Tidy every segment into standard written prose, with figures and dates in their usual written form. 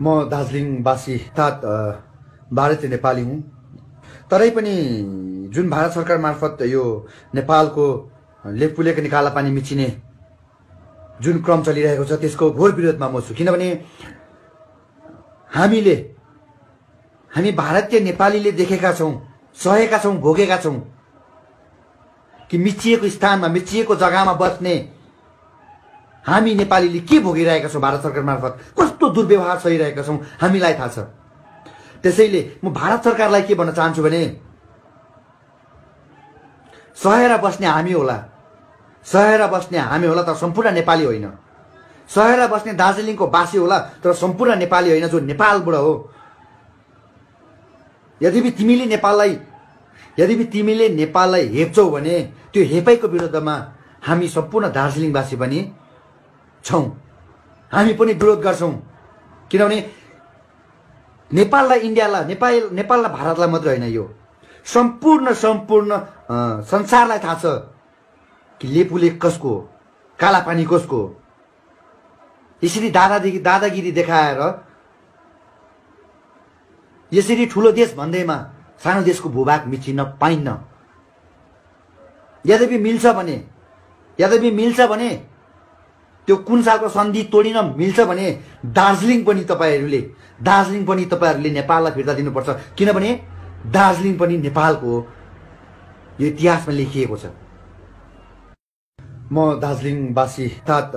म दार्जिलिङवासी अर्थात् भारतीय नेपाली हुँ। तरै पनि जुन भारत सरकार मार्फत यो नेपालको लेखपुलेको निकाला पानी मिचिने जुन क्रम चलिरहेको छ त्यसको घोर विरोधमा म छु। किनभने हामी भारतीय नेपालीले देखेका छौं, सहेका छौं, भोगेका छौं कि मिचिएको स्थानमा, मिचिएको जग्गामा बस्ने हामी नेपालीले के भोगिरहेका छौं, भारत सरकार मार्फत कस्तो दुर्व्यवहार सहिरहेका छौं हामीलाई थाहा छ। त्यसैले म भारत सरकारलाई के भन्न चाहन्छु भने सहेर बस्ने हामी होला, सहेर बस्ने हामी होला तर सम्पूर्ण नेपाली होइन। सहेर बस्ने दार्जिलिङको वासी होला तर सम्पूर्ण नेपाली होइन, जो नेपालबाट हो। यद्यपि तिमीले नेपाललाई हेप्छौ भने त्यो हेपाइको विरुद्धमा हामी सम्पूर्ण दार्जिलिङवासी पनि छौं। हामी पनि विरोध गर्छौं। किनभने नेपाललाई इन्डियालाई, नेपाललाई भारतलाई मात्र होइन, यो सम्पूर्ण संसारलाई थाहा छ कि लेपुले कसको हो, कालापानी कसको हो। यसरी दादागिरी देखाएर यसरी ठुलो देश भन्दैमा सानो देशको भूभाग मिचिन पाइन्न। यद्यपि मिल्छ भने त्यो कुन सालको सन्धि तोडिन मिल्छ भने दार्जिलिङ पनि तपाईहरुले नेपाललाई फिर्ता दिनुपर्छ। किनभने दार्जिलिङ पनि नेपालको हो, यो इतिहासमा लेखिएको छ। म दार्जिलिङवासी अर्थात्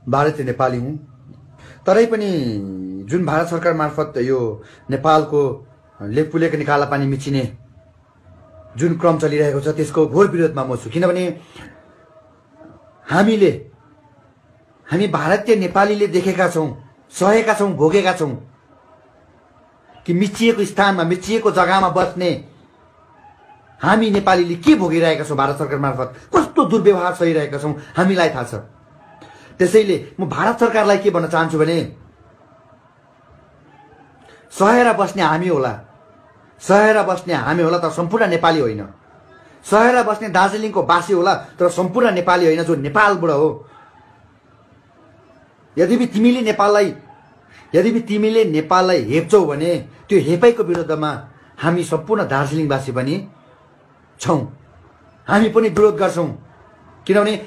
भारतीय नेपाली हुँ। तरै पनि जुन भारत सरकार मार्फत यो नेपालको लेखपुलेको निकाला पानी मिचिने जुन क्रम चलिरहेको छ त्यसको घोर विरोधमा म छु। किनभने हामी भारतीय नेपालीले देखेका छौं, सहेका छौं, भोगेका छौं कि मिचिएको स्थानमा, मिचिएको जग्गामा बस्ने हामी नेपालीले के भोगिरहेका छौं, भारत सरकार मार्फत कस्तो दुर्व्यवहार सहिरहेका छौं हामीलाई थाहा छ। त्यसैले म भारत सरकारलाई के भन्न चाहन्छु भने सहेर बस्ने हामी होला, सहेर बस्ने हामी होला तर सम्पूर्ण नेपाली होइन। सहेर बस्ने दार्जिलिङको वासी होला तर सम्पूर्ण नेपाली होइन, जो नेपालबाट हो। यद्यपि तिमीले नेपाललाई हेप्छौ भने त्यो हेपाइको विरुद्धमा हामी सम्पूर्ण दार्जिलिङवासी पनि छौं। हामी पनि विरोध गर्छौं। किनभने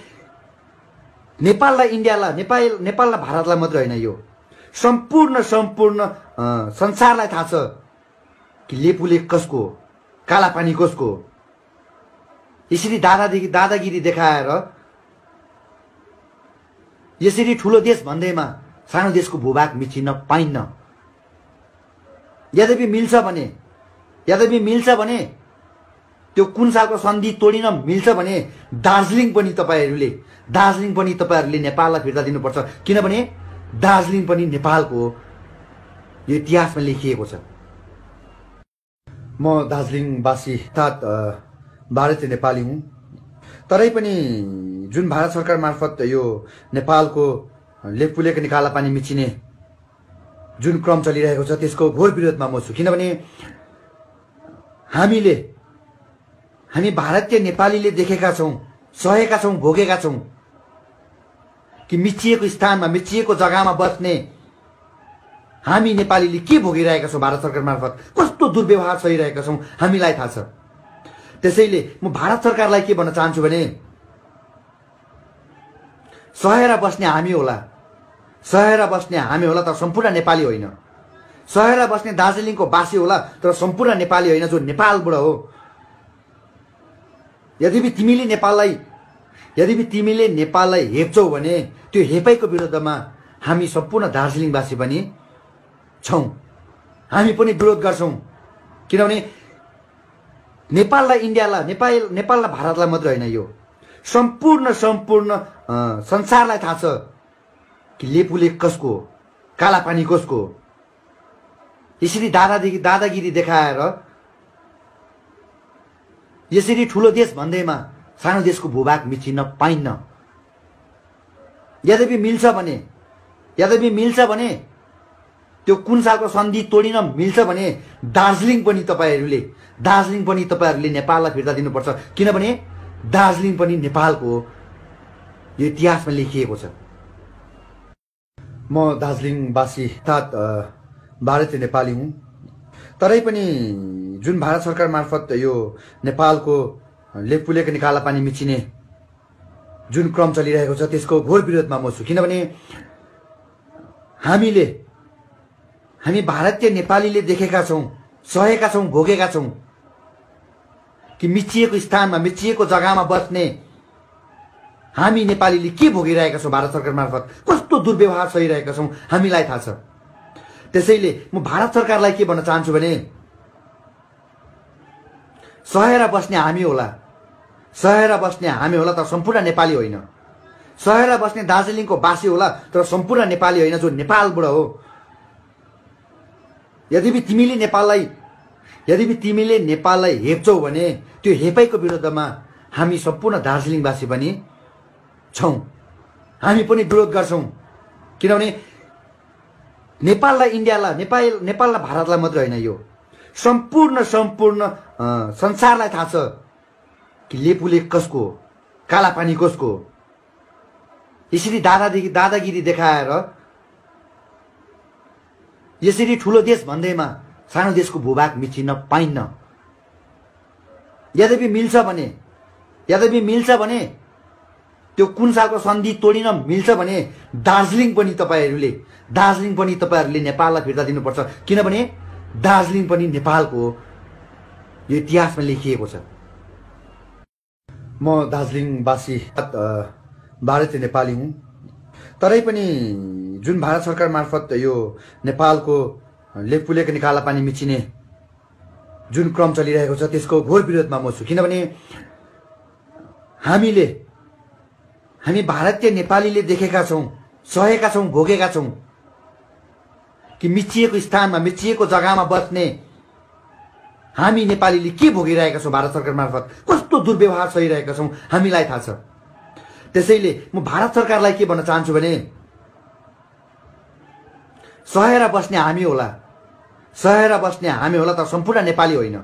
नेपाललाई इन्डियालाई, नेपाललाई भारतलाई मात्र होइन, यो सम्पूर्ण संसारलाई थाहा छ कि लेपुले कसको हो, कालापानी कसको हो। यसरी दादागिरी देखाएर यसरी ठुलो देश भन्दैमा सानो देशको भूभाग मिचिन पाइन्न। यद्यपि मिल्छ भने त्यो कुन सालको सन्धि तोडिन मिल्छ भने दार्जिलिङ पनि तपाईहरुले नेपाललाई फिर्ता दिनुपर्छ। किनभने दार्जिलिङ पनि नेपालको हो, यो इतिहासमा लेखिएको छ। म दार्जिलिङवासी अर्थात् भारतीय नेपाली हुँ। तरै पनि जुन भारत सरकार मार्फत यो नेपालको लेखपुलेको निकाला पानी मिचिने जुन क्रम चलिरहेको छ त्यसको घोर विरोधमा म छु। किनभने हामी भारतीय नेपालीले देखेका छौं, सहेका छौं, भोगेका छौं कि मिचिएको स्थानमा, मिचिएको जग्गामा बस्ने हामी नेपालीले के भोगिरहेका छौं, भारत सरकार मार्फत कस्तो दुर्व्यवहार सहिरहेका छौं हामीलाई थाहा छ। त्यसैले म भारत सरकारलाई के भन्न चाहन्छु भने सहेर बस्ने हामी होला, सहेर बस्ने हामी होला तर सम्पूर्ण नेपाली होइन। सहेर बस्ने दार्जिलिङको वासी होला तर सम्पूर्ण नेपाली होइन, जो नेपालबाट हो। यद्यपि तिमीले नेपाललाई हेप्छौ भने त्यो हेपाइको विरुद्धमा हामी सम्पूर्ण दार्जिलिङवासी पनि छौं। हामी पनि विरोध गर्छौं। किनभने नेपाललाई इन्डियालाई, नेपाललाई भारतलाई मात्र होइन, यो सम्पूर्ण संसारलाई थाहा छ कि लेपुले कसको हो, कालापानी कसको हो। यसरी दादागिरी देखाएर यसरी ठुलो देश भन्दैमा सानो देशको भूभाग मिचिन पाइन्न। यद्यपि मिल्छ भने त्यो कुन सालको सन्धि तोडिन मिल्छ भने दार्जिलिङ पनि तपाईहरुले नेपाललाई फिर्ता दिनुपर्छ। किनभने दार्जिलिङ पनि नेपालको हो, यो इतिहासमा लेखिएको छ। म दार्जिलिङवासी अर्थात् भारतीय नेपाली हुँ। तरै पनि जुन भारत सरकार मार्फत यो नेपालको लेखपुलेको निकाला पानी मिचिने जुन क्रम चलिरहेको छ त्यसको घोर विरोधमा म छु। किनभने हामी भारतीय नेपालीले देखेका छौँ, सहेका छौँ, भोगेका छौँ कि मिचिएको स्थानमा, मिचिएको जग्गामा बस्ने हामी नेपालीले के भोगिरहेका छौँ, भारत सरकार मार्फत कस्तो दुर्व्यवहार सहिरहेका छौँ हामीलाई थाहा छ। त्यसैले म भारत सरकारलाई के भन्न चाहन्छु भने सहेर बस्ने हामी होला, सहेर बस्ने हामी होला तर सम्पूर्ण नेपाली होइन। सहेर बस्ने दार्जिलिङको बासी होला तर सम्पूर्ण नेपाली होइन, जो नेपालबाट हो। यद्यपि तिमीले नेपाललाई हेप्छौ भने त्यो हेपाइको विरुद्धमा हामी सम्पूर्ण दार्जिलिङवासी पनि छौँ। हामी पनि विरोध गर्छौँ। किनभने नेपाललाई इन्डियालाई, नेपाललाई भारतलाई मात्र होइन, यो सम्पूर्ण संसारलाई थाहा छ कि लेपुले कसको हो, कालापानी कसको हो। यसरी दादागिरी देखाएर यसरी ठुलो देश भन्दैमा सानो देशको भूभाग मिचिन पाइन्न। यद्यपि मिल्छ भने त्यो कुन सालको सन्धि तोडिन मिल्छ भने दार्जिलिङ पनि तपाईहरूले नेपाललाई फिर्ता दिनुपर्छ। किनभने दार्जिलिङ पनि नेपालको हो, यो इतिहासमा लेखिएको छ। म दार्जिलिङवासी भारतीय नेपाली हुँ। तरै पनि जुन भारत सरकार मार्फत यो नेपालको लेखपुलेको निकाला पानी मिचिने जुन क्रम चलिरहेको छ त्यसको घोर विरोधमा म छु। किनभने हामी भारतीय नेपालीले देखेका छौँ, सहेका छौँ, भोगेका छौँ कि मिचिएको स्थानमा, मिचिएको जग्गामा बस्ने हामी नेपालीले के भोगिरहेका छौँ, भारत सरकार मार्फत कस्तो दुर्व्यवहार सहिरहेका छौँ हामीलाई थाहा छ। त्यसैले म भारत सरकारलाई के भन्न चाहन्छु भने सहेर बस्ने हामी होला, सहेर बस्ने हामी होला तर सम्पूर्ण नेपाली होइन।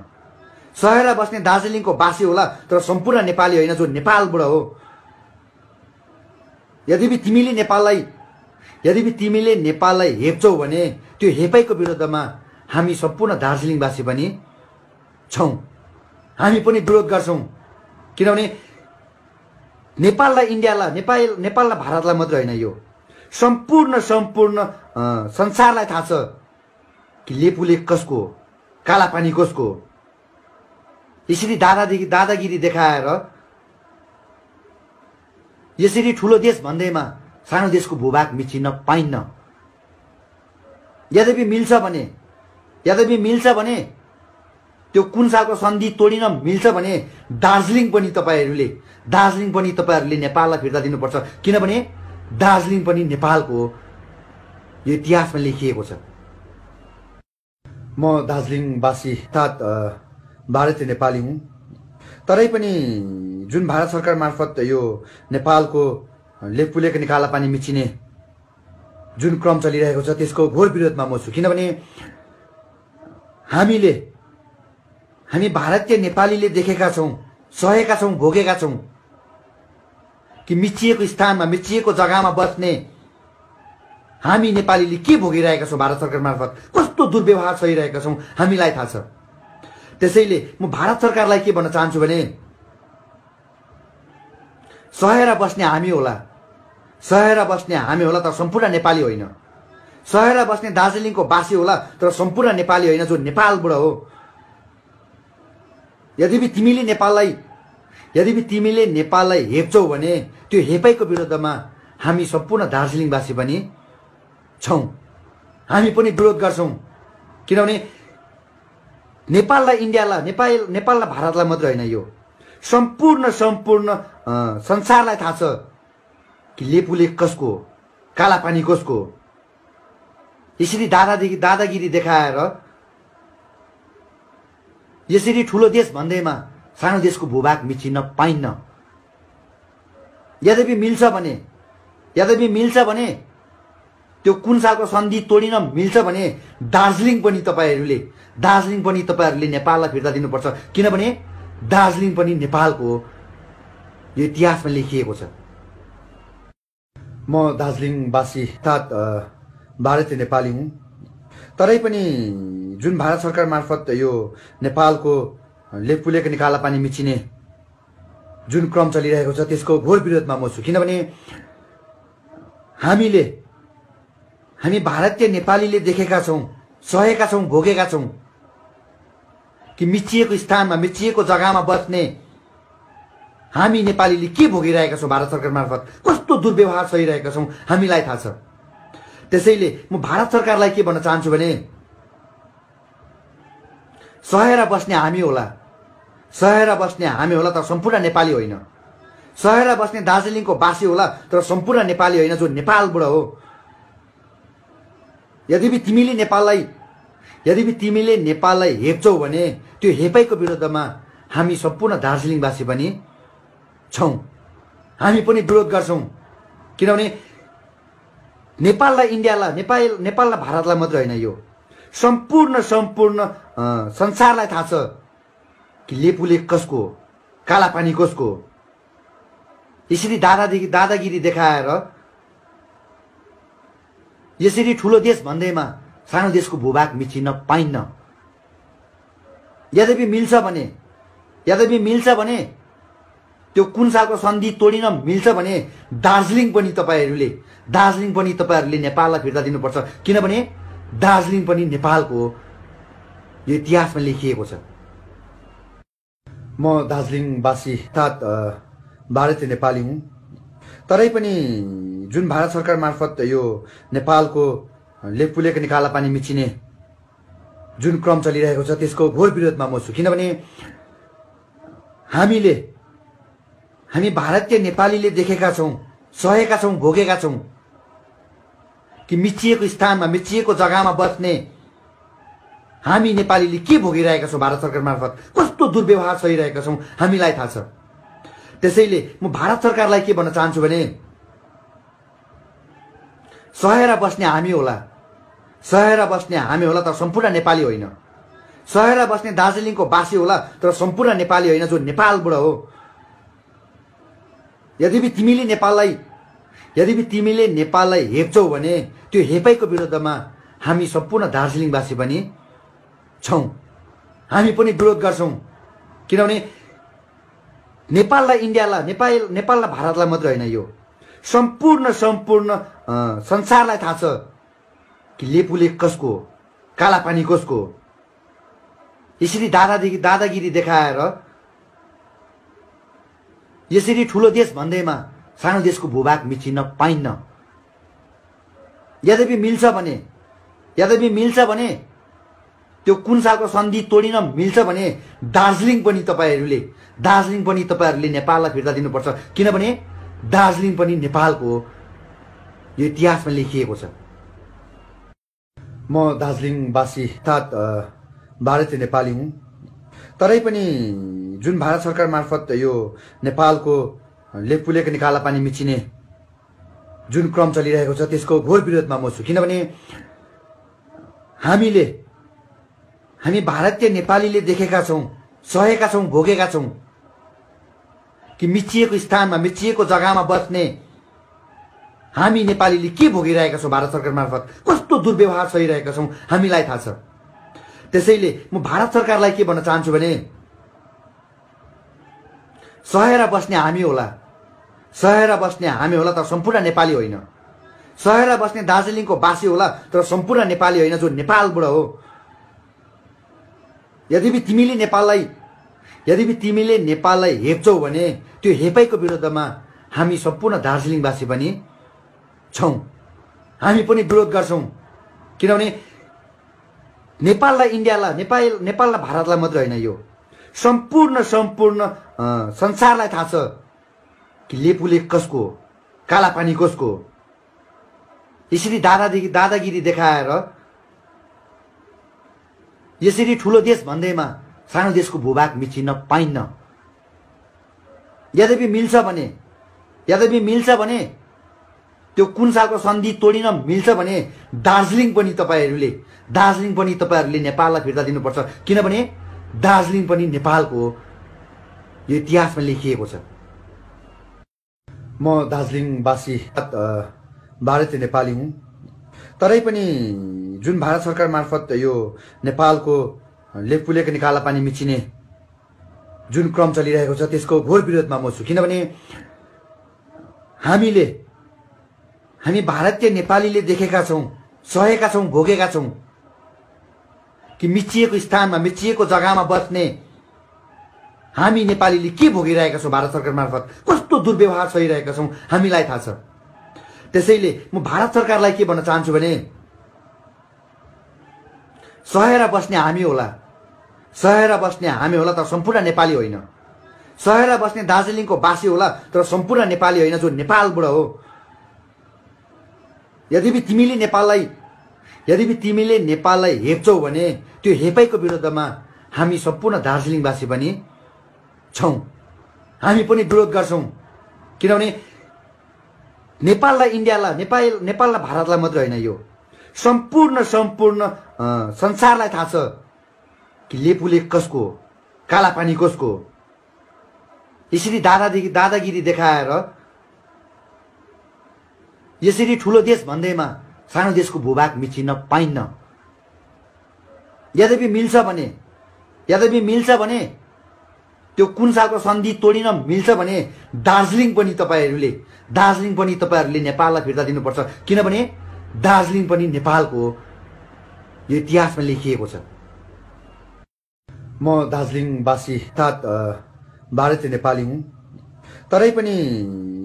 सहेर बस्ने दार्जिलिङको बासी होला तर सम्पूर्ण नेपाली होइन, जो नेपालबाट हो। यद्यपि तिमीले नेपाललाई हेप्छौ भने त्यो हेपाइको विरुद्धमा हामी सम्पूर्ण दार्जिलिङवासी पनि छौँ। हामी पनि विरोध गर्छौँ। किनभने नेपाललाई इन्डियालाई, नेपाललाई भारतलाई मात्र होइन, यो सम्पूर्ण संसारलाई थाहा छ कि लेपुले कसको हो, कालापानी कसको हो। यसरी दादागिरी देखाएर यसरी ठुलो देश भन्दैमा सानो देशको भूभाग मिचिन पाइन्न। यद्यपि मिल्छ भने त्यो कुन सालको सन्धि तोडिन मिल्छ भने दार्जिलिङ पनि तपाईहरूले नेपाललाई फिर्ता दिनुपर्छ। किनभने दार्जिलिङ पनि नेपालको हो, यो इतिहासमा लेखिएको छ। म दार्जिलिङवासी अर्थात् भारतीय नेपाली हुँ। तरै पनि जुन भारत सरकार मार्फत यो नेपालको लेखपुलेको निकाला पानी मिचिने जुन क्रम चलिरहेको छ त्यसको घोर विरोधमा म छु। किनभने हामी भारतीय नेपालीले देखेका छौँ, सहेका छौँ, भोगेका छौँ कि मिचिएको स्थानमा, मिचिएको जग्गामा बस्ने हामी नेपालीले के भोगिरहेका छौँ, भारत सरकार मार्फत कस्तो दुर्व्यवहार सहिरहेका छौँ हामीलाई थाहा छ। त्यसैले म भारत सरकारलाई के भन्न चाहन्छु भने सहेर बस्ने हामी होला, सहेर बस्ने हामी होला तर सम्पूर्ण नेपाली होइन। सहेर बस्ने दार्जिलिङको बासी होला तर सम्पूर्ण नेपाली होइन, जो नेपालबाट हो। यद्यपि तिमीले नेपाललाई हेप्छौ भने त्यो हेपाइको विरुद्धमा हामी सम्पूर्ण दार्जिलिङवासी पनि छौँ। हामी पनि विरोध गर्छौँ। किनभने नेपाललाई इन्डियालाई, नेपाललाई भारतलाई मात्र होइन, यो सम्पूर्ण संसारलाई थाहा छ कि लेपुले कसको हो, कालापानी कसको हो। यसरी दादागिरी देखाएर यसरी ठुलो देश भन्दैमा सानो देशको भूभाग मिचिन पाइन्न। यद्यपि मिल्छ भने त्यो कुन सालको सन्धि तोडिन मिल्छ भने दार्जिलिङ पनि तपाईहरूले नेपाललाई फिर्ता दिनुपर्छ। किनभने दार्जिलिङ पनि नेपालको हो, यो इतिहासमा लेखिएको छ। म दार्जिलिङवासी अर्थात् भारतीय नेपाली हुँ। तरै पनि जुन भारत सरकार मार्फत यो नेपालको लेखपुलेको निकाला पानी मिचिने जुन क्रम चलिरहेको छ त्यसको घोर विरोधमा म छु। किनभने हामी भारतीय नेपालीले देखेका छौँ, सहेका छौँ, भोगेका छौँ कि मिचिएको स्थानमा, मिचिएको जग्गामा बस्ने हामी नेपालीले के भोगिरहेका छौँ, भारत सरकार मार्फत कस्तो दुर्व्यवहार सहिरहेका छौँ हामीलाई थाहा छ। त्यसैले म भारत सरकारलाई के भन्न चाहन्छु भने सहेर बस्ने हामी होला, सहेर बस्ने हामी होला, तर सम्पूर्ण नेपाली होइन। सहेर बस्ने दार्जिलिङको बासी होला, तर सम्पूर्ण नेपाली होइन जो नेपालबाट हो। यद्यपि तिमीले नेपाललाई हेप्छौ भने त्यो हेपाइको विरुद्धमा हामी सम्पूर्ण दार्जिलिङवासी पनि छौँ। हामी पनि विरोध गर्छौँ। किनभने नेपाललाई इन्डियालाई, नेपाललाई भारतलाई मात्रै होइन, यो सम्पूर्ण संसारलाई थाहा छ कि लेपुले कसको हो, कालापानी कसको हो। यसरी दादागिरी देखाएर यसरी ठुलो देश भन्दैमा सानो देशको भूभाग मिचिन पाइन्न। यद्यपि मिल्छ भने त्यो कुन सालको सन्धि तोडिन मिल्छ भने दार्जिलिङ पनि तपाईहरूले नेपाललाई फिर्ता दिनुपर्छ। किनभने दार्जिलिङ पनि नेपालको हो, यो इतिहासमा लेखिएको छ। म दार्जिलिङवासी अर्थात् भारतीय नेपाली हुँ। तरै पनि जुन भारत सरकार मार्फत यो नेपालको लेखपुलेको निकाला पानी मिचिने जुन क्रम चलिरहेको छ त्यसको घोर विरोधमा म छु। किनभने हामी भारतीय नेपालीले देखेका छौँ, सहेका छौँ, भोगेका छौँ कि मिचिएको स्थानमा, मिचिएको जग्गामा बस्ने हामी नेपालीले के भोगिरहेका छौँ, भारत सरकार मार्फत कस्तो दुर्व्यवहार सहिरहेका छौँ हामीलाई थाहा छ। त्यसैले म भारत सरकारलाई के भन्न चाहन्छु भने सहेर बस्ने हामी होला, तर सम्पूर्ण नेपाली होइन। सहेर बस्ने दार्जिलिङको बासी होला, तर सम्पूर्ण नेपाली होइन जो नेपालबाट हो। यद्यपि तिमीले नेपाललाई हेप्छौ भने त्यो हेपाइको विरुद्धमा हामी सम्पूर्ण दार्जिलिङवासी पनि छौँ। हामी पनि विरोध गर्छौँ। किनभने नेपाललाई इन्डियालाई, नेपाललाई भारतलाई मात्रै होइन, यो सम्पूर्ण संसारलाई थाहा छ कि लेपुले कसको हो, कालापानी कसको हो। यसरी दादागिरी देखाएर यसरी ठुलो देश भन्दैमा सानो देशको भूभाग मिचिन पाइन्न। यद्यपि मिल्छ भने त्यो कुन सालको सन्धि तोडिन मिल्छ भने दार्जिलिङ पनि तपाईहरूले नेपाललाई फिर्ता दिनुपर्छ। किनभने दार्जिलिङ पनि नेपालको हो, यो इतिहासमा लेखिएको छ। म दार्जिलिङवासी अर्थात् भारतीय नेपाली हुँ। तरै पनि जुन भारत सरकार मार्फत यो नेपालको लेखपुलेको निकाला पानी मिचिने जुन क्रम चलिरहेको छ त्यसको घोर विरोधमा म छु। किनभने हामी भारतीय नेपालीले देखेका छौँ, सहेका छौँ, भोगेका छौँ कि मिचिएको स्थानमा, मिचिएको जग्गामा बस्ने हामी नेपालीले के भोगिरहेका छौँ, भारत सरकार मार्फत कस्तो दुर्व्यवहार सहिरहेका छौँ हामीलाई थाहा छ। त्यसैले म भारत सरकारलाई के भन्न चाहन्छु भने सहेर बस्ने हामी होला, तर सम्पूर्ण नेपाली होइन। सहेर बस्ने दार्जिलिङको बासी होला, तर सम्पूर्ण नेपाली होइन जो नेपालबाट हो। यद्यपि तिमीले नेपाललाई हेप्छौ भने त्यो हेपाइको विरुद्धमा हामी सम्पूर्ण दार्जिलिङवासी पनि छौँ। हामी पनि विरोध गर्छौँ। किनभने नेपाललाई इन्डियालाई, नेपाललाई भारतलाई मात्रै होइन, यो सम्पूर्ण संसारलाई थाहा छ कि लेपुले कसको हो, कालापानी कसको हो। यसरी दादागिरी देखाएर यसरी ठुलो देश भन्दैमा सानो देशको भूभाग मिचिन पाइन्न। यद्यपि मिल्छ भने त्यो कुन सालको सन्धि तोडिन मिल्छ भने दार्जिलिङ पनि तपाईहरूले नेपाललाई फिर्ता दिनुपर्छ। किनभने दार्जिलिङ पनि नेपालको हो, यो इतिहासमा लेखिएको छ। म दार्जिलिङवासी भारतीय नेपाली हुँ। तरै पनि जुन भारत सरकार मार्फत यो नेपालको लेखपुलेको निकाला पानी मिचिने जुन क्रम चलिरहेको छ त्यसको घोर विरोधमा म छु। किनभने हामी भारतीय नेपालीले देखेका छौँ, सहेका छौँ, भोगेका छौँ कि मिचिएको स्थानमा, मिचिएको जग्गामा बस्ने हामी नेपालीले के भोगिरहेका छौँ, भारत सरकार मार्फत कस्तो दुर्व्यवहार सहिरहेका छौँ हामीलाई थाहा छ। त्यसैले म भारत सरकारलाई के भन्न चाहन्छु भने सहेर बस्ने हामी होला, सहेर बस्ने हामी होला, तर सम्पूर्ण नेपाली होइन। सहेर बस्ने दार्जिलिङको बासी होला, तर सम्पूर्ण नेपाली होइन, जो नेपालबाट हो। यद्यपि तिमीले नेपाललाई हेप्छौ भने त्यो हेपाइको विरुद्धमा हामी सम्पूर्ण दार्जिलिङवासी पनि छौँ। हामी पनि विरोध गर्छौँ। किनभने नेपाललाई इन्डियालाई, नेपाललाई भारतलाई मात्रै होइन, यो सम्पूर्ण संसारलाई थाहा छ कि लेपुले कसको हो, कालापानी कसको हो। यसरी दादागिरी देखाएर यसरी ठुलो देश भन्दैमा सानो देशको भूभाग मिचिन पाइन्न। यद्यपि मिल्छ भने त्यो कुन सालको सन्धि तोडिन मिल्छ भने दार्जिलिङ पनि तपाईहरूले नेपाललाई फिर्ता दिनुपर्छ। किनभने दार्जिलिङ पनि नेपालको हो, यो इतिहासमा लेखिएको छ। म दार्जिलिङवासी अर्थात् भारतीय नेपाली हुँ। तरै पनि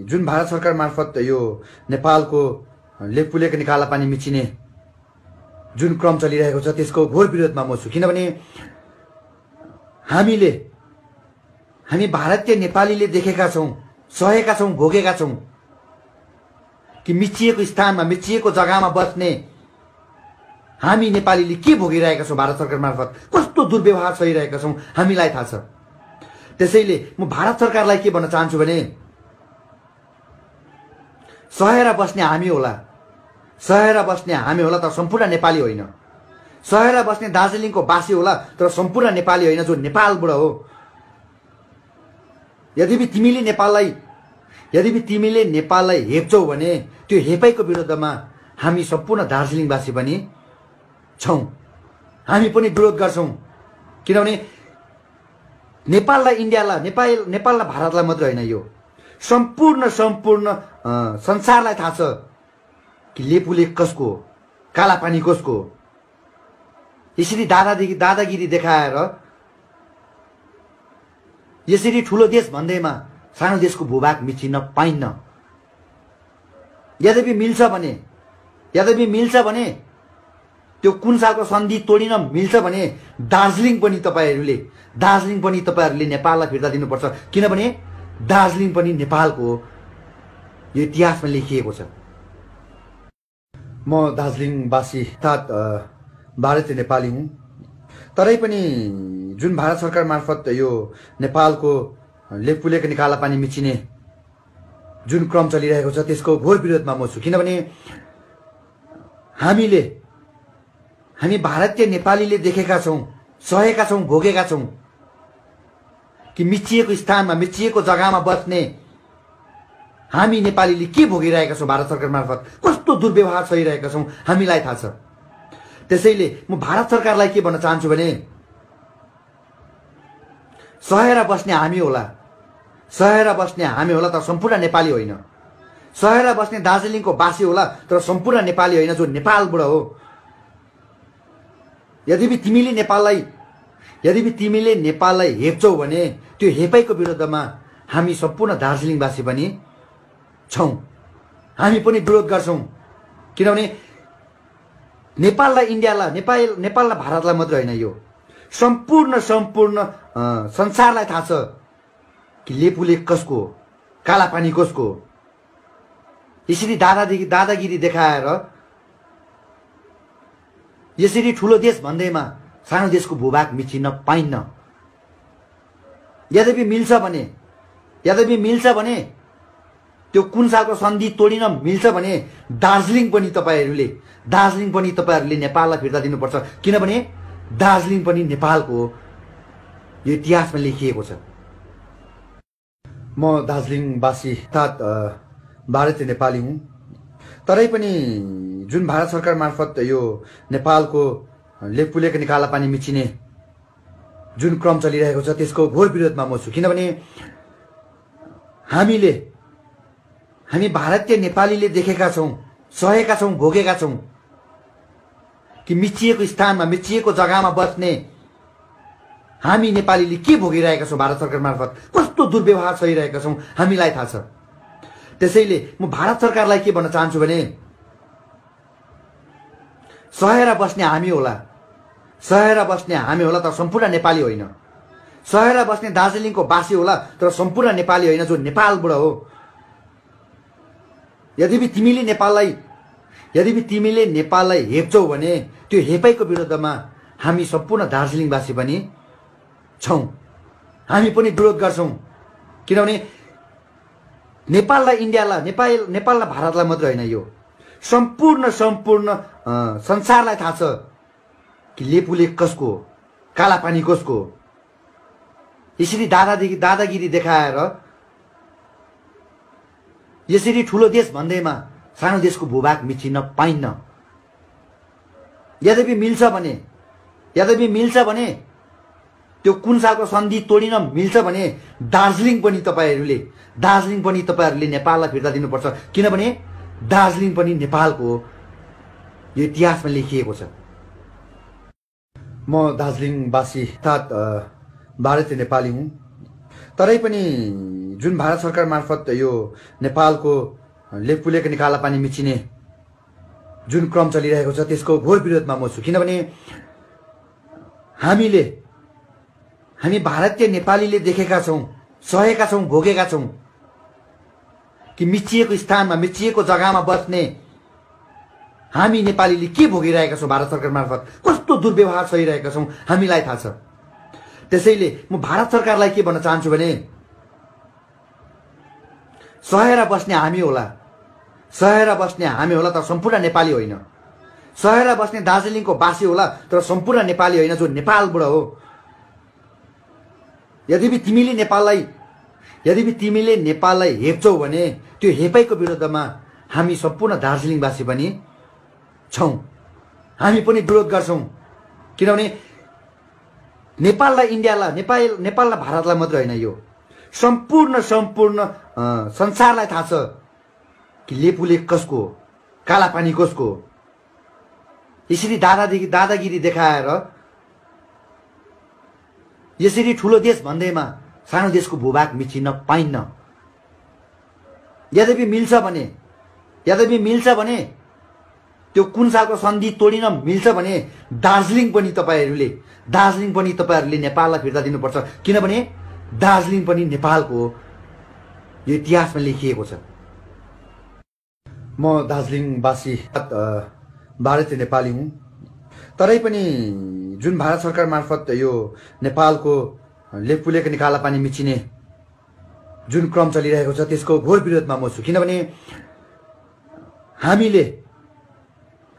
जुन भारत सरकार मार्फत यो नेपालको लेखपुलेको निकाला पानी मिचिने जुन क्रम चलिरहेको छ त्यसको घोर विरोधमा म छु। किनभने हामी भारतीय नेपालीले देखेका छौँ, सहेका छौँ, भोगेका छौँ कि मिचिएको स्थानमा, मिचिएको जग्गामा बस्ने हामी नेपालीले के भोगिरहेका छौँ, भारत सरकार मार्फत कस्तो दुर्व्यवहार सहिरहेका छौँ हामीलाई थाहा छ। त्यसैले म भारत सरकारलाई के भन्न चाहन्छु भने सहेर बस्ने हामी होला, तर सम्पूर्ण नेपाली होइन। सहेर बस्ने दार्जिलिङको बासी होला, तर सम्पूर्ण नेपाली होइन, जो नेपालबाट हो। यद्यपि तिमीले नेपाललाई हेप्छौ भने त्यो हेपाइको विरुद्धमा हामी सम्पूर्ण दार्जिलिङवासी पनि छौँ। हामी पनि विरोध गर्छौँ। किनभने नेपाललाई इन्डियालाई, नेपाललाई भारतलाई मात्रै होइन, यो सम्पूर्ण संसारलाई थाहा छ कि लेपुले कसको हो, कालापानी कसको हो। यसरी दादागिरी देखाएर यसरी ठुलो देश भन्दैमा सानो देशको भूभाग मिचिन पाइन्न। यद्यपि मिल्छ भने त्यो कुन सालको सन्धि तोडिन मिल्छ भने दार्जिलिङ पनि तपाईहरूले नेपाललाई फिर्ता दिनुपर्छ। किनभने दार्जिलिङ पनि नेपालको हो, यो इतिहासमा लेखिएको छ। म दार्जिलिङवासी अर्थात् भारतीय नेपाली हुँ। तरै पनि जुन भारत सरकार मार्फत यो नेपालको लेखपुलेको निकाला पानी मिचिने जुन क्रम चलिरहेको छ त्यसको घोर विरोधमा म छु। किनभने हामी भारतीय नेपालीले देखेका छौँ, सहेका छौँ, भोगेका छौँ कि मिचिएको स्थानमा, मिचिएको जग्गामा बस्ने हामी नेपालीले के भोगिरहेका छौँ, भारत सरकार मार्फत कस्तो दुर्व्यवहार सहिरहेका छौँ हामीलाई थाहा छ। त्यसैले म भारत सरकारलाई के भन्न चाहन्छु भने सहेर बस्ने हामी होला, तर सम्पूर्ण नेपाली होइन। सहेर बस्ने दार्जिलिङको बासी होला, तर सम्पूर्ण नेपाली होइन, जो नेपालबाट हो। यद्यपि तिमीले नेपाललाई हेप्छौ भने त्यो हेपाइको विरुद्धमा हामी सम्पूर्ण दार्जिलिङवासी पनि छौँ। हामी पनि विरोध गर्छौँ। किनभने नेपाललाई इन्डियालाई, नेपाललाई भारतलाई मात्रै होइन, यो सम्पूर्ण संसारलाई थाहा छ कि लेपुले कसको हो, कालापानी कसको हो। यसरी दादागिरी देखाएर यसरी ठुलो देश भन्दैमा सानो देशको भूभाग मिचिन पाइन्न। यद्यपि मिल्छ भने त्यो कुन सालको सन्धि तोडिन मिल्छ भने दार्जिलिङ पनि तपाईहरूले नेपाललाई फिर्ता दिनुपर्छ। किनभने दार्जिलिङ पनि नेपालको हो, यो इतिहासमा लेखिएको छ। म म दार्जिलिङवासी अर्थात् भारतीय नेपाली हुँ। तरै पनि जुन भारत सरकार मार्फत यो नेपालको लेखपुलेको निकाला पानी मिचिने जुन क्रम चलिरहेको छ त्यसको घोर विरोधमा म छु। किनभने हामी भारतीय नेपालीले देखेका छौँ, सहेका छौँ, भोगेका छौँ कि मिचिएको स्थानमा, मिचिएको जग्गामा बस्ने हामी नेपालीले के भोगिरहेका छौँ, भारत सरकार मार्फत कस्तो दुर्व्यवहार सहिरहेका छौँ हामीलाई थाहा छ। त्यसैले म भारत सरकारलाई के भन्न चाहन्छु भने सहेर बस्ने हामी होला, सहेर बस्ने हामी होला तर सम्पूर्ण नेपाली होइन। सहेर बस्ने दार्जिलिङको बासी होला तर सम्पूर्ण नेपाली होइन, जो नेपालबाट हो। यद्यपि तिमीले नेपाललाई हेप्छौ भने त्यो हेपाइको विरुद्धमा हामी सम्पूर्ण दार्जिलिङवासी पनि छौँ, हामी पनि विरोध गर्छौँ। किनभने नेपाललाई इन्डियालाई, नेपाललाई भारतलाई मात्र होइन, यो सम्पूर्ण संसारलाई थाहा छ कि लेपुले कसको हो, कालापानी कसको हो। यसरी दादागिरी देखाएर यसरी ठुलो देश भन्दैमा सानो देशको भूभाग मिचिन पाइन्न। यद्यपि मिल्छ भने त्यो कुन सालको सन्धि तोडिन मिल्छ भने दार्जिलिङ पनि तपाईहरूले नेपाललाई फिर्ता दिनुपर्छ। किनभने दार्जिलिङ पनि नेपालको हो, यो इतिहासमा लेखिएको छ। म दार्जिलिङवासी अर्थात् भारतीय नेपाली हुँ। तरै पनि जुन भारत सरकार मार्फत यो नेपालको लेखपुलेको निकाला पानी मिचिने जुन क्रम चलिरहेको छ त्यसको घोर विरोधमा म छु। किनभने हामी भारतीय नेपालीले देखेका छौँ, सहेका छौँ, भोगेका छौँ कि मिचिएको स्थानमा, मिचिएको जग्गामा बस्ने हामी नेपालीले के भोगिरहेका छौँ, भारत सरकार मार्फत कस्तो दुर्व्यवहार सहिरहेका छौँ हामीलाई थाहा छ। त्यसैले म भारत सरकारलाई के भन्न चाहन्छु भने सहेर बस्ने हामी होला, सहेर बस्ने हामी होला तर सम्पूर्ण नेपाली होइन। सहेर बस्ने दार्जिलिङको बासी होला तर सम्पूर्ण नेपाली होइन, जो नेपालबाट हो। यद्यपि तिमीले नेपाललाई हेप्छौ भने त्यो हेपाइको विरुद्धमा हामी सम्पूर्ण दार्जिलिङवासी पनि छौँ, हामी पनि विरोध गर्छौँ। किनभने नेपाललाई इन्डियालाई, नेपाललाई भारतलाई मात्र होइन, यो सम्पूर्ण संसारलाई थाहा छ कि लेपुले कसको हो, कालापानी कसको हो। यसरी दादागिरी देखाएर यसरी ठुलो देश भन्दैमा सानो देशको भूभाग मिचिन पाइन्न। यद्यपि मिल्छ भने त्यो कुन सालको सन्धि तोडिन मिल्छ भने दार्जिलिङ पनि तपाईहरूले नेपाललाई फिर्ता दिनुपर्छ। किनभने दार्जिलिङ पनि नेपालको हो, यो इतिहासमा लेखिएको छ। म दार्जिलिङवासी भारतीय नेपाली हुँ। तरै पनि जुन भारत सरकार मार्फत यो नेपालको लेखपुलेको निकाला पानी मिचिने जुन क्रम चलिरहेको छ त्यसको घोर विरोधमा म छु। किनभने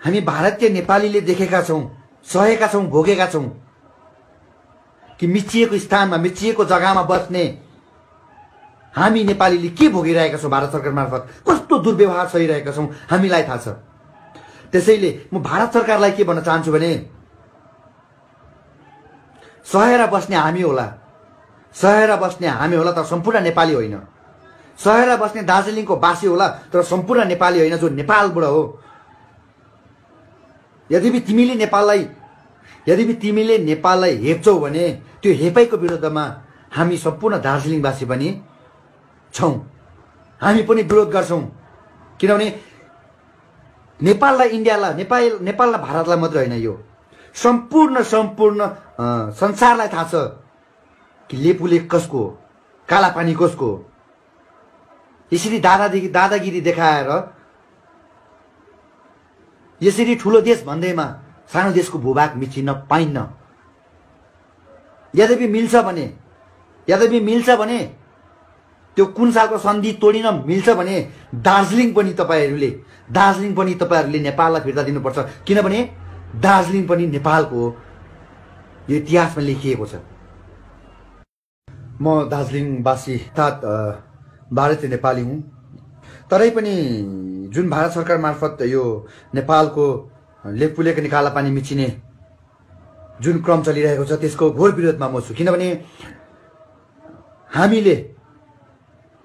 हामी भारतीय नेपालीले देखेका छौँ, सहेका छौँ, भोगेका छौँ कि मिचिएको स्थानमा, मिचिएको जग्गामा बस्ने हामी नेपालीले के भोगिरहेका छौँ, भारत सरकार मार्फत कस्तो दुर्व्यवहार सहिरहेका छौँ हामीलाई थाहा छ। त्यसैले म भारत सरकारलाई के भन्न चाहन्छु भने सहेर बस्ने हामी होला, सहेर बस्ने हामी होला तर सम्पूर्ण नेपाली होइन। सहेर बस्ने दार्जिलिङको बासी होला तर सम्पूर्ण नेपाली होइन, जो नेपालबाट हो। यद्यपि तिमीले नेपाललाई हेप्छौ भने त्यो हेपाइको विरुद्धमा हामी सम्पूर्ण दार्जिलिङवासी पनि छौँ, हामी पनि विरोध गर्छौँ। किनभने नेपाललाई इन्डियालाई, नेपाललाई भारतलाई मात्र होइन, यो सम्पूर्ण संसारलाई थाहा छ कि लेपुले कसको हो, कालापानी कसको हो। यसरी दादागिरी देखाएर यसरी ठुलो देश भन्दैमा सानो देशको भूभाग मिचिन पाइन्न। यद्यपि मिल्छ भने त्यो कुन सालको सन्धि तोडिन मिल्छ भने दार्जिलिङ पनि तपाईहरूले नेपाललाई फिर्ता दिनुपर्छ। किनभने दार्जिलिङ पनि नेपालको हो, यो इतिहासमा लेखिएको छ। म दार्जिलिङवासी अर्थात् भारतीय नेपाली हुँ, तरै पनि जुन भारत सरकार मार्फत यो नेपालको लेखपुलेको निकाला पानी मिचिने जुन क्रम चलिरहेको छ त्यसको घोर विरोधमा म छु। किनभने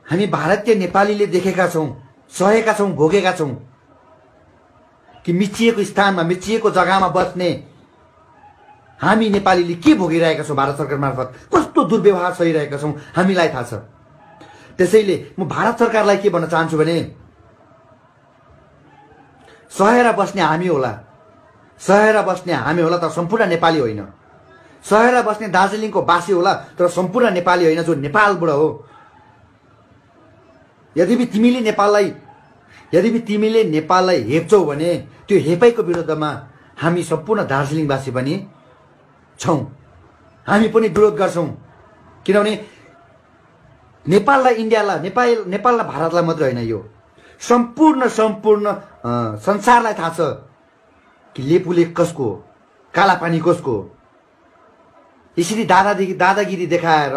हामी भारतीय नेपालीले देखेका छौँ, सहेका छौँ, भोगेका छौँ कि मिचिएको स्थानमा, मिचिएको जग्गामा बस्ने हामी नेपालीले के भोगिरहेका छौँ, भारत सरकार मार्फत कस्तो दुर्व्यवहार सहिरहेका छौँ हामीलाई थाहा छ। त्यसैले म भारत सरकारलाई के भन्न चाहन्छु भने सहेर बस्ने हामी होला, सहेर बस्ने हामी होला तर सम्पूर्ण नेपाली होइन। सहेर बस्ने दार्जिलिङको बासी होला तर सम्पूर्ण नेपाली होइन, जो नेपालबाट हो। यद्यपि तिमीले नेपाललाई हेप्छौ भने त्यो हेपाइको विरुद्धमा हामी सम्पूर्ण दार्जिलिङवासी पनि छौँ, हामी पनि विरोध गर्छौँ। किनभने नेपाललाई इन्डियालाई, नेपाललाई भारतलाई मात्र होइन, यो सम्पूर्ण संसारलाई थाहा छ कि लेपुले कसको हो, कालापानी कसको हो। यसरी दादागिरी देखाएर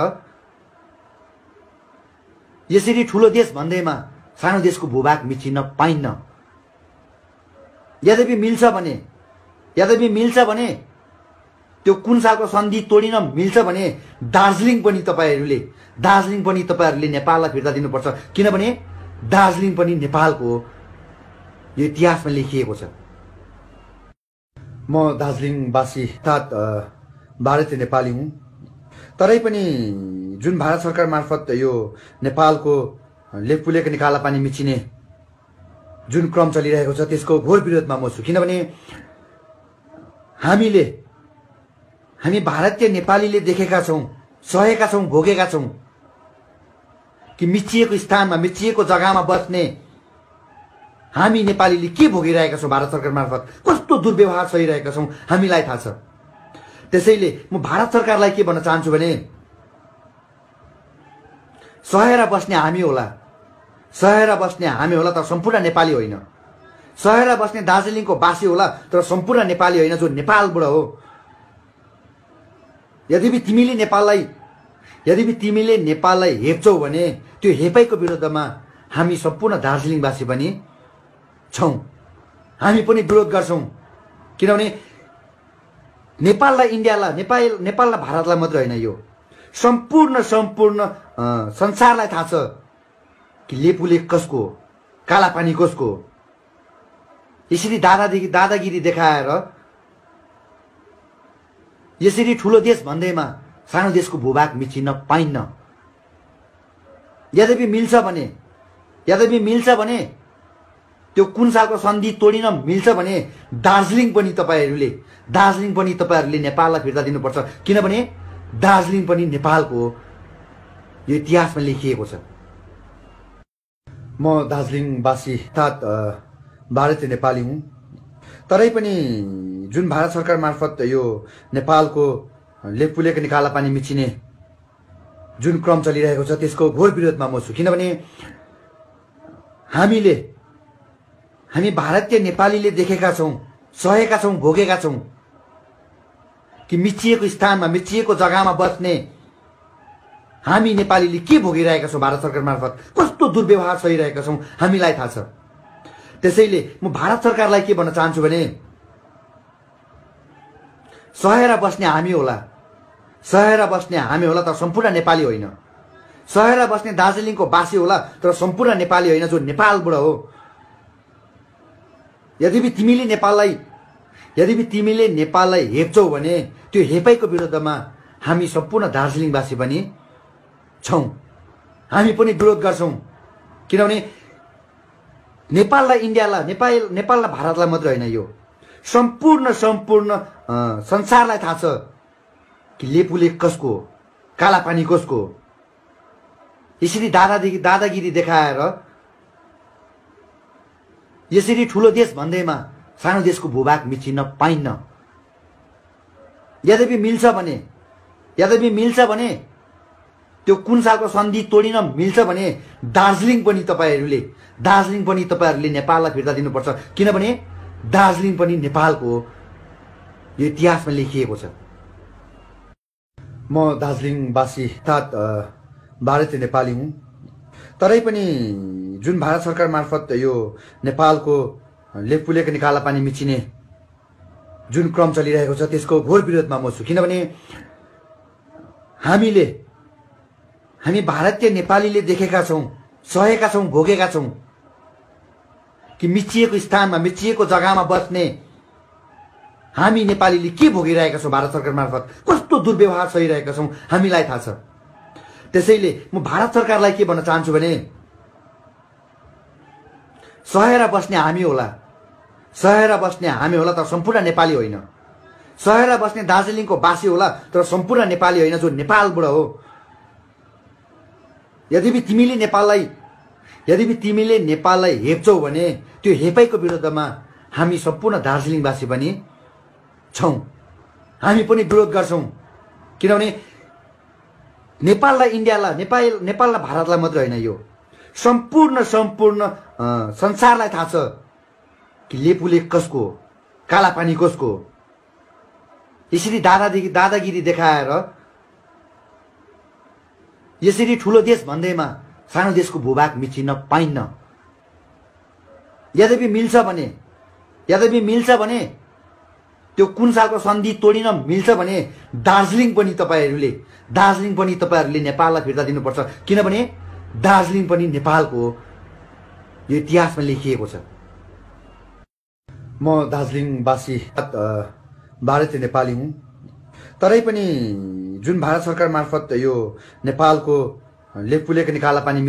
यसरी ठुलो देश भन्दैमा सानो देशको भूभाग मिचिन पाइन्न। यद्यपि मिल्छ भने त्यो कुन सालको सन्धि तोडिन मिल्छ भने दार्जिलिङ पनि तपाईहरूले नेपाललाई फिर्ता दिनुपर्छ। किनभने दार्जिलिङ पनि नेपालको हो, यो इतिहासमा लेखिएको छ। म दार्जिलिङवासी अर्थात् भारतीय नेपाली हुँ, तरै पनि जुन भारत सरकार मार्फत यो नेपालको लेखपुलेको निकाला पानी मिचिने जुन क्रम चलिरहेको छ त्यसको घोर विरोधमा म छु। किनभने हामी भारतीय नेपालीले देखेका छौँ, सहेका छौँ, भोगेका छौँ कि मिचिएको स्थानमा, मिचिएको जग्गामा बस्ने हामी नेपालीले के भोगिरहेका छौँ, भारत सरकार मार्फत कस्तो दुर्व्यवहार सहिरहेका छौँ हामीलाई थाहा छ। त्यसैले म भारत सरकारलाई के भन्न चाहन्छु भने सहेर बस्ने हामी होला, सहेर बस्ने हामी होला तर सम्पूर्ण नेपाली होइन। सहेर बस्ने दार्जिलिङको बासी होला तर सम्पूर्ण नेपाली होइन, जो नेपालबाट हो। यद्यपि तिमीले नेपाललाई हेप्छौ भने त्यो हेपाइको विरुद्धमा हामी सम्पूर्ण दार्जिलिङवासी पनि छौँ, हामी पनि विरोध गर्छौँ। किनभने नेपाललाई इन्डियालाई, नेपाललाई भारतलाई मात्र होइन, यो सम्पूर्ण संसारलाई थाहा छ कि लेपुले कसको हो, कालापानी कसको हो। यसरी दादागिरी देखाएर यसरी ठुलो देश भन्दैमा सानो देशको भूभाग मिचिन पाइन्न। यद्यपि मिल्छ भने त्यो कुन सालको सन्धि तोडिन मिल्छ भने दार्जिलिङ पनि तपाईहरूले नेपाललाई फिर्ता दिनुपर्छ। किनभने दार्जिलिङ पनि नेपालको हो, यो इतिहासमा लेखिएको छ। म दार्जिलिङवासी अर्थात् भारतीय नेपाली हुँ, तरै पनि जुन भारत सरकार मार्फत यो नेपालको लेखपुलेको निकाला पानी मिचिने जुन क्रम चलिरहेको छ त्यसको घोर विरोधमा म छु। किनभने हामी भारतीय नेपालीले देखेका छौँ, सहेका छौँ, भोगेका छौँ कि मिचिएको स्थानमा, मिचिएको जग्गामा बस्ने हामी नेपालीले के भोगिरहेका छौँ, भारत सरकार मार्फत कस्तो दुर्व्यवहार सहिरहेका छौँ हामीलाई थाहा छ। त्यसैले म भारत सरकारलाई के भन्न चाहन्छु भने सहेर बस्ने हामी होला, सहेर बस्ने हामी होला तर सम्पूर्ण नेपाली होइन। सहेर बस्ने दार्जिलिङको बासी होला तर सम्पूर्ण नेपाली होइन, जो नेपालबाट हो। यद्यपि तिमीले नेपाललाई हेप्छौ भने त्यो हेपाइको विरुद्धमा हामी सम्पूर्ण दार्जिलिङवासी पनि छौँ, हामी पनि विरोध गर्छौँ। किनभने नेपाललाई इन्डियालाई, नेपाललाई भारतलाई मात्र होइन, यो सम्पूर्ण संसारलाई थाहा छ कि लेपुले कसको हो, कालापानी कसको हो। यसरी दादागिरी देखाएर यसरी ठुलो देश भन्दैमा सानो देशको भूभाग मिचिन पाइन्न। यद्यपि मिल्छ भने त्यो कुन सालको सन्धि तोडिन मिल्छ भने दार्जिलिङ पनि तपाईहरूले नेपाललाई फिर्ता दिनुपर्छ। किनभने दार्जिलिङ पनि नेपालको हो, यो इतिहासमा लेखिएको छ। म दार्जिलिङवासी अर्थात् भारतीय नेपाली हुँ, तरै पनि जुन भारत सरकार मार्फत यो नेपालको लेखपुलेको निकाला पानी मिचिने जुन क्रम चलिरहेको छ त्यसको घोर विरोधमा म छु। किनभने हामी भारतीय नेपालीले देखेका छौं, सहेका छौं, भोगेका छौं कि मिचिएको स्थानमा, मिचिएको जग्गामा बस्ने हामी नेपालीले के भोगिरहेका छौं, भारत सरकार मार्फत कस्तो दुर्व्यवहार सहिरहेका छौं हामीलाई थाहा छ। त्यसैले म भारत सरकारलाई के भन्न चाहन्छु भने सहेर बस्ने हामी होला तर सम्पूर्ण नेपाली होइन। सहेर बस्ने दार्जिलिङको बासी होला तर सम्पूर्ण नेपाली होइन, जो नेपालबाट हो। यद्यपि तिमीले नेपाललाई हेप्छौ भने त्यो हेपाइको विरुद्धमा हामी सम्पूर्ण दार्जिलिङवासी पनि छौं। हामी पनि विरोध गर्छौं। किनभने नेपाललाई नेपाललाई भारतलाई मात्र होइन, यो सम्पूर्ण संसारलाई थाहा छ कि लेपुले कसको हो, कालापानी कसको हो। यसरी दादागिरी देखाएर यसरी ठुलो देश भन्दैमा सानो देशको भूभाग मिचिन पाइन्न। यद्यपि मिल्छ भने त्यो कुन सालको सन्धि तोडिन मिल्छ भने दार्जिलिङ पनि तपाईहरुले नेपाललाई फिर्ता दिनुपर्छ। किनभने दार्जिलिङ पनि नेपालको हो, यो इतिहासमा लेखिएको छ। म दार्जिलिङवासी भारतीय नेपाली हुँ, तरै पनि जुन भारत सरकार मार्फत यो नेपालको लेखपुलेको निकाला पानी